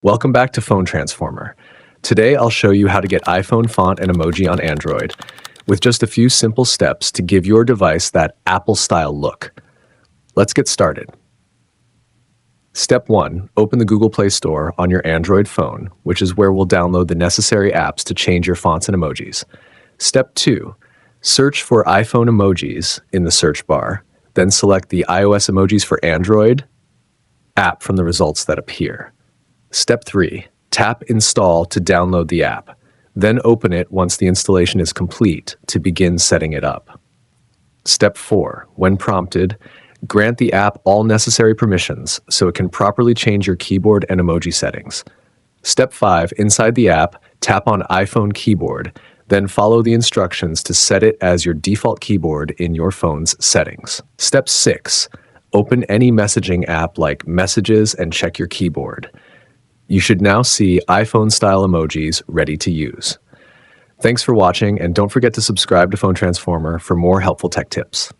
Welcome back to Phone Transformer. Today I'll show you how to get iPhone font and emoji on Android with just a few simple steps to give your device that Apple-style look. Let's get started. Step 1. Open the Google Play Store on your Android phone, which is where we'll download the necessary apps to change your fonts and emojis. Step 2. Search for iPhone emojis in the search bar, then select the iOS emojis for Android app from the results that appear. Step 3. Tap Install to download the app. Then open it once the installation is complete to begin setting it up. Step 4. When prompted, grant the app all necessary permissions so it can properly change your keyboard and emoji settings. Step 5. Inside the app, tap on iPhone keyboard, then follow the instructions to set it as your default keyboard in your phone's settings. Step 6. Open any messaging app like Messages and check your keyboard. You should now see iPhone-style emojis ready to use. Thanks for watching, and don't forget to subscribe to Phone Transformer for more helpful tech tips.